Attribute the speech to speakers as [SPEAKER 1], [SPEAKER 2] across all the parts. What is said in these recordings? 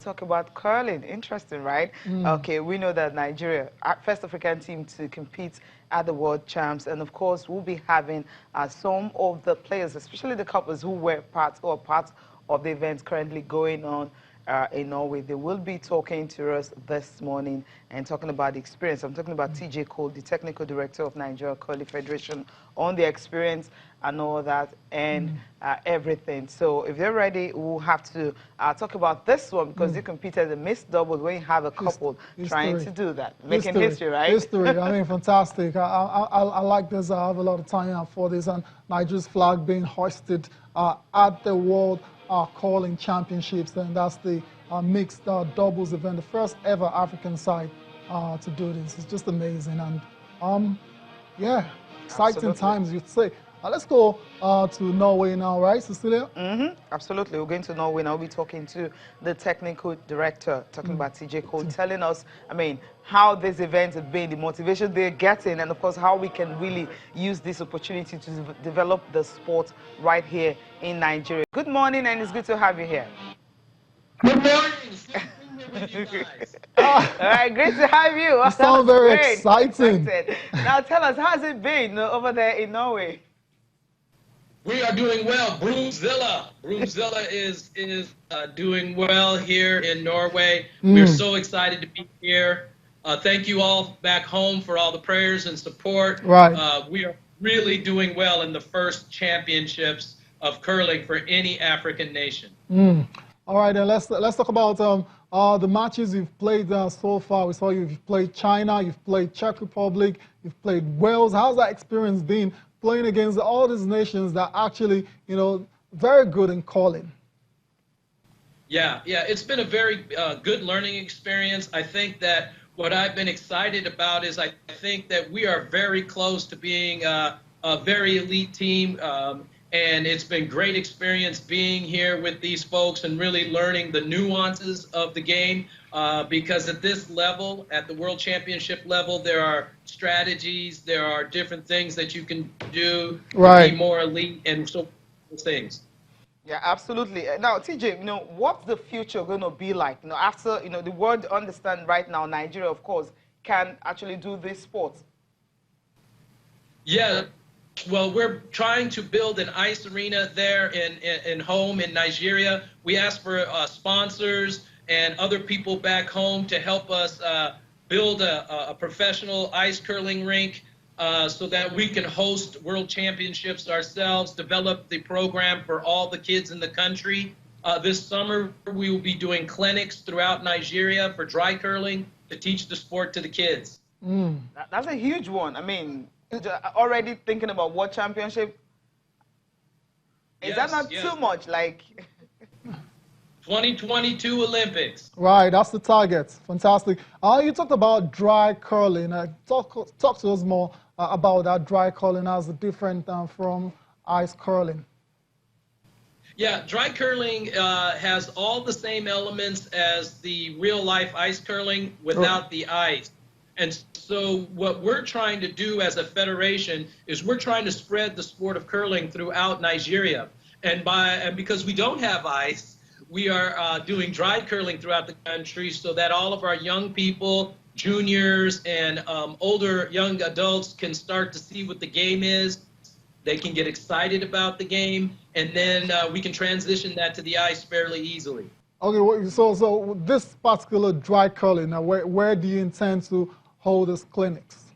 [SPEAKER 1] talk about curling. Interesting, right? Okay, we know that Nigeria, first African team to compete at the World Champs, and of course, we'll be having some of the players, especially the couples who were part of the events currently going on in Norway. They will be talking to us this morning and talking about the experience. I'm talking about TJ Cole, the technical director of Nigeria Curling Federation, on the experience and all that and everything. So if they're ready, we'll have to talk about this one because you competed in mixed doubles when you have a couple trying to do that. Making history, right?
[SPEAKER 2] History. I mean, fantastic. I like this. I have a lot of time for this. And Nigeria's flag being hoisted at the World Curling Championships, and that's the mixed doubles event, the first ever African side to do this. It's just amazing, and yeah, exciting times, you'd say. Let's go to Norway now, right, Cecilia?
[SPEAKER 1] Absolutely. We're going to Norway now. We'll be talking to the technical director, talking about TJ Cole, telling us, I mean, how this event has been, the motivation they're getting, and of course, how we can really use this opportunity to develop the sport right here in Nigeria. Good morning, and it's good to have you here.
[SPEAKER 3] Good morning.
[SPEAKER 1] All right, great to have you.
[SPEAKER 2] You sound very exciting.
[SPEAKER 1] Now tell us, how's it been over there in Norway?
[SPEAKER 3] We are doing well. Broomzilla is doing well here in Norway. We're so excited to be here. Thank you all back home for all the prayers and support.
[SPEAKER 2] Right.
[SPEAKER 3] We are really doing well in the first championships of curling for any African nation.
[SPEAKER 2] All right, then let's talk about the matches you've played so far. We saw you've played China, you've played Czech Republic, you've played Wales. How's that experience been playing against all these nations that are actually, you know, very good in curling?
[SPEAKER 3] Yeah, it's been a very good learning experience. I think that what I've been excited about is I think that we are very close to being a very elite team. And it's been great experience being here with these folks and really learning the nuances of the game because at this level, at the World Championship level, there are strategies, there are different things that you can do to be more elite and so things.
[SPEAKER 1] Yeah, absolutely. Now, TJ, you know, what's the future going to be like? You know, after, you know, the world understand right now, Nigeria, of course, can actually do this sport.
[SPEAKER 3] Yeah. Well, we're trying to build an ice arena there in home in Nigeria. We asked for sponsors and other people back home to help us build a professional ice curling rink so that we can host world championships ourselves, develop the program for all the kids in the country. This summer, we will be doing clinics throughout Nigeria for dry curling to teach the sport to the kids.
[SPEAKER 1] That's a huge one. I mean, already thinking about World Championship? Is that not too much? Like
[SPEAKER 3] 2022 Olympics.
[SPEAKER 2] Right, that's the target. Fantastic. You talked about dry curling. Talk to us more about that dry curling as different from ice curling.
[SPEAKER 3] Yeah, dry curling has all the same elements as the real-life ice curling without the ice. And so what we're trying to do as a federation is we're trying to spread the sport of curling throughout Nigeria. And because we don't have ice, we are doing dry curling throughout the country so that all of our young people, juniors and older young adults can start to see what the game is. They can get excited about the game, and then we can transition that to the ice fairly easily.
[SPEAKER 2] Okay, so this particular dry curling, now where do you intend to hold these clinics?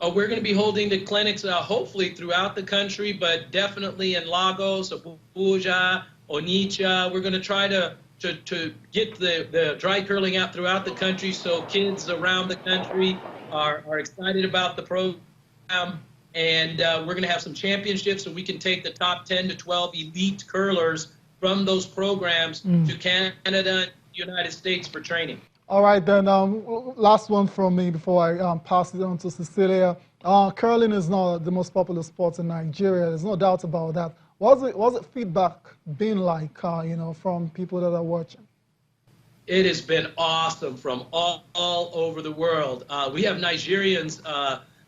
[SPEAKER 3] We're going to be holding the clinics hopefully throughout the country, but definitely in Lagos, Abuja, Onitsha. We're going to try to get the dry curling out throughout the country so kids around the country are excited about the program. And we're going to have some championships so we can take the top 10 to 12 elite curlers from those programs to Canada and the United States for training.
[SPEAKER 2] All right, then, last one from me before I pass it on to Cecilia. Curling is not the most popular sport in Nigeria. There's no doubt about that. What's it feedback been like, you know, from people that are watching?
[SPEAKER 3] It has been awesome from all over the world. We have Nigerians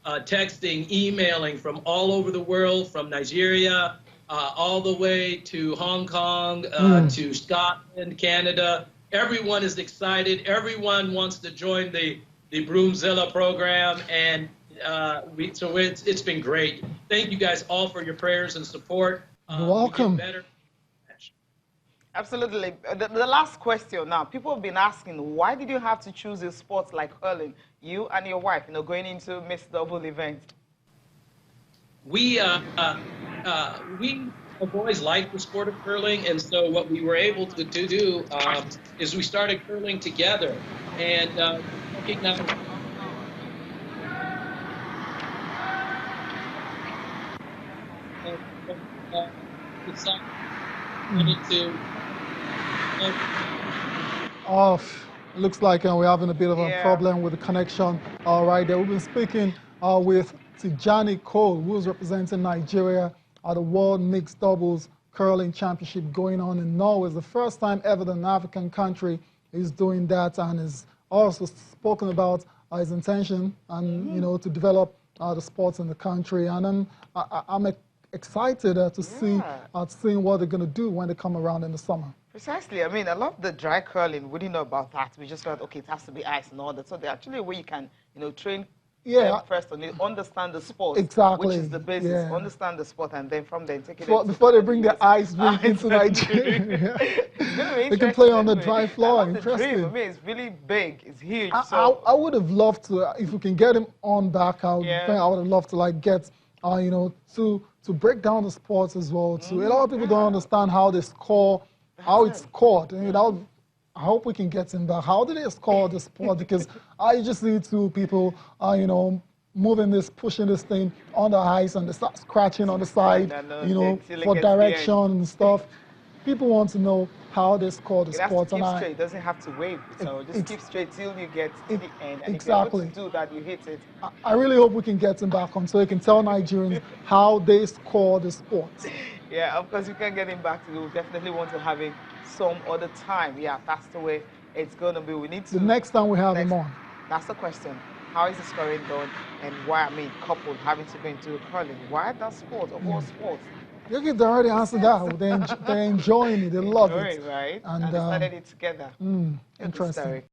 [SPEAKER 3] texting, emailing from all over the world, from Nigeria all the way to Hong Kong, to Scotland, Canada. everyone is excited. Everyone wants to join the Broomzilla program, and so it's been great. Thank you guys all for your prayers and support.
[SPEAKER 2] You're welcome.
[SPEAKER 3] Better.
[SPEAKER 1] Absolutely. The last question now. People have been asking, why did you have to choose a sport like hurling, you and your wife, going into mixed double event?
[SPEAKER 3] We have always liked the sport of curling, and so what we were able to do is we started curling together, and recognize
[SPEAKER 2] looks like we're having a bit of a problem with the connection. All right, there we've been speaking with Tijani Cole, who's representing Nigeria at the World Mixed Doubles Curling Championship going on in Norway. It's the first time ever that an African country is doing that, and is also spoken about his intention and to develop the sports in the country. And I'm excited to see seeing what they're going to do when they come around in the summer.
[SPEAKER 1] Precisely. I mean, I love the dry curling. We didn't know about that. We just thought, okay, it has to be ice and all that. So there's actually a way you can, train first on it, understand the sport,
[SPEAKER 2] exactly,
[SPEAKER 1] which is the basis. Understand the sport, and then from there take it
[SPEAKER 2] before they bring the ice rink into Nigeria. They can play on the dry floor. Interesting.
[SPEAKER 1] I mean, it's really big. It's huge.
[SPEAKER 2] I would have loved to, if we can get him on back. I would have loved to get to break down the sports as well. A lot of people don't understand how they score, how it's scored. I hope we can get him back. How do they score the sport? Because I just see two people, moving this, pushing this thing on the ice, and they start scratching on the side, for direction and stuff. People want to know how they score the sport.
[SPEAKER 1] It has to keep straight. It doesn't have to wave. So just keep straight till you get to the end. And
[SPEAKER 2] exactly.
[SPEAKER 1] If you're able to do that, you hit it.
[SPEAKER 2] I really hope we can get him back on so he can tell Nigerians how they score the sport.
[SPEAKER 1] Yeah, of course, you can get him back. We'll definitely want to have him some other time. Yeah, that's the way it's going to be. We need to. The
[SPEAKER 2] next time we have him on.
[SPEAKER 1] That's the question. How is the scoring done? And why, coupled having to go into curling. Why that sport of all sports?
[SPEAKER 2] They already answered that. They're enjoying it. They love it.
[SPEAKER 1] Right? And they started it together.
[SPEAKER 2] Interesting.